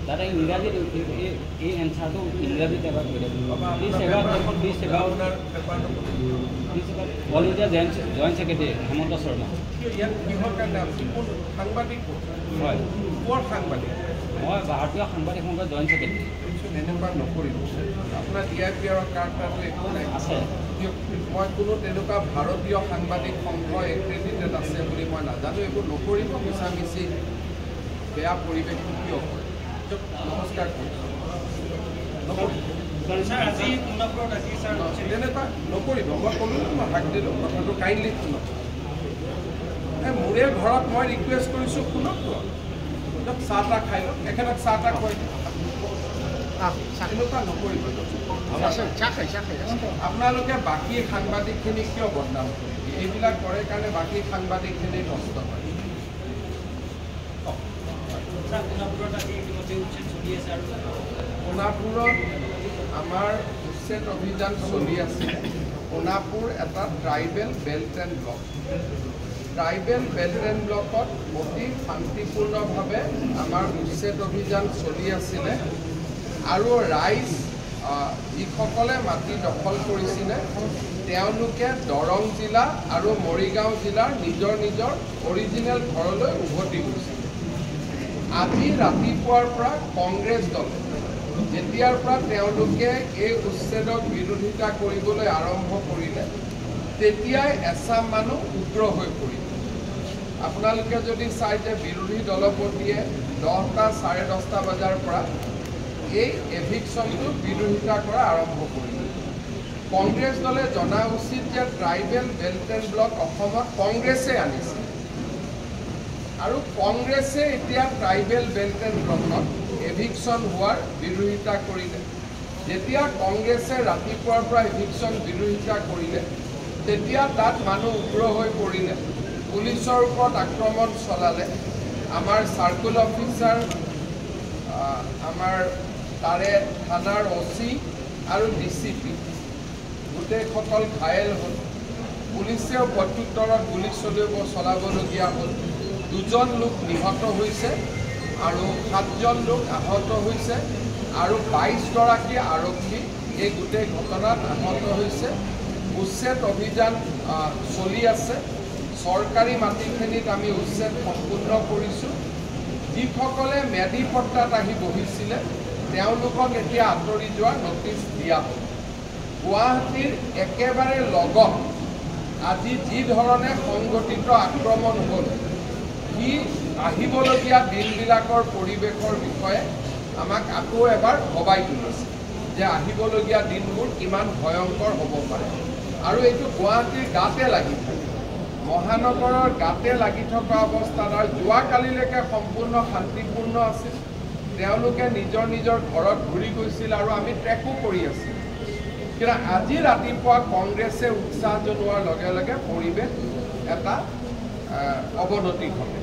দাদা ইংৰাজীত এই এনচাৰটো ইংৰাজীত এবাৰ কৈ দিয়ক all India joint secretary Hemanta Sharma সাংবাদিক হয় সাংবাদিক মই ভাৰতীয় সাংবাদিক সংঘৰ জইণ্ট ছেক্ৰেটাৰী এনেকুৱা নকৰিব আপোনাৰ DIPR কাৰ্ডটো একো নাই আছে মই কোনো তেনেকুৱা ভাৰতীয় সাংবাদিক সংঘ এক্ৰেডিটেড আছে বুলি মই নাজানো এইবোৰ নকৰিব মিছামিছি বেয়া পৰিৱেশ কিয় কৰে নমস্কাৰ তেনেকুৱা নকৰিব মই ক'লোঁ মই হাক দিলোঁ কথাটো কাইণ্ডলি শুনক মোৰে ঘৰত মই ৰিকুৱেষ্ট কৰিছোঁ শুনক চাহ তাহ খাই লওক এখেতক চাহ তাহ খুৱাই এনেকুৱা নকৰিব আপোনালোকে বাকী সাংবাদিকখিনিক কিয় বদনাম কৰিব এইবিলাক কৰে কাৰণে বাকী সাংবাদিকখিনি নষ্ট হয় সোণাপুৰত আমাৰ উচ্ছেদ অভিযান চলি আছে সোণাপুৰ এটা tribal belt and block tribal belt and ব্লকত অতি শান্তিপূৰ্ণভাৱে আমাৰ উচ্ছেদ অভিযান চলি আছিলে আৰু ৰাইজ যিসকলে মাটি দখল কৰিছিলে তেওঁলোকে দৰং জিলা আৰু মৰিগাঁও জিলাৰ নিজৰ নিজৰ অৰিজিনেল ঘৰলৈ উভতি গৈছিলে আজি ৰাতিপুৱাৰ পৰা কংগ্ৰেছ দলে যেতিয়াৰ পৰা তেওঁলোকে এই উচ্ছেদক বিৰোধিতা কৰিবলৈ আৰম্ভ কৰিলে তেতিয়াই এচাম মানুহ উগ্ৰ হৈ পৰিল আপোনালোকে যদি চাই যে বিৰোধী দলপতিয়ে 10টা 10:30 বজাৰ পৰা এই এভিকশ্যনটো বিৰোধিতা কৰা আৰম্ভ কৰিলে কংগ্ৰেছ দলে জনা উচিত যে ট্ৰাইবেল বেল্ট এণ্ড ব্লক অসমত কংগ্ৰেছে আনিছে আৰু কংগ্ৰেছে এতিয়া ট্ৰাইবেল বেল্ট এণ্ড ব্লকত এভিকশ্যন হোৱাৰ বিৰোধিতা কৰিলে যেতিয়া কংগ্ৰেছে ৰাতিপুৱাৰ পৰা এভিকশ্যন বিৰোধিতা কৰিলে তেতিয়া তাত মানুহ উগ্ৰ হৈ পৰিলে পুলিচৰ ওপৰত আক্ৰমণ চলালে আমাৰ চাৰ্কুল অফিচাৰ আমাৰ তাৰে থানাৰ OC আৰু DCP গোটেইসকল ঘায়েল হ'ল পুলিচেও প্ৰত্যুত্তৰত গুলী চলাবলগীয়া হ'ল 2জন লোক নিহত হৈছে আৰু 7জন লোক আহত হৈছে আৰু 22গৰাকী আৰক্ষী এই গোটেই ঘটনাত আহত হৈছে উচ্ছেদ অভিযান চলি আছে চৰকাৰী মাটিখিনিত আমি উচ্ছেদ সম্পূৰ্ণ কৰিছোঁ যিসকলে মেডি পট্টাত আহি বহিছিলে তেওঁলোকক এতিয়া আঁতৰি যোৱা নটিচ দিয়া হ'ল গুৱাহাটীৰ একেবাৰে লগত আজি যি ধৰণে সংগঠিত আক্ৰমণ হ'ল সি আহিবলগীয়া দিনবিলাকৰ পৰিৱেশৰ বিষয়ে আমাক আকৌ এবাৰ ভবাই তুলিছে যে আহিবলগীয়া দিনবোৰ কিমান ভয়ংকৰ হ'ব পাৰে আৰু এইটো গুৱাহাটীৰ গাতে লাগি থাকে মহানগৰৰ গাতে লাগি থকা অৱস্থাত আৰু যোৱাকালিলৈকে সম্পূৰ্ণ শান্তিপূৰ্ণ আছিল তেওঁলোকে নিজৰ নিজৰ ঘৰত ঘূৰি গৈছিল আৰু আমি ট্ৰেকো কৰি আছিলোঁ কিন্তু আজি ৰাতিপুৱা কংগ্ৰেছে উৎসাহ জনোৱাৰ লগে লগে পৰিৱেশ এটা অৱনতি ঘটে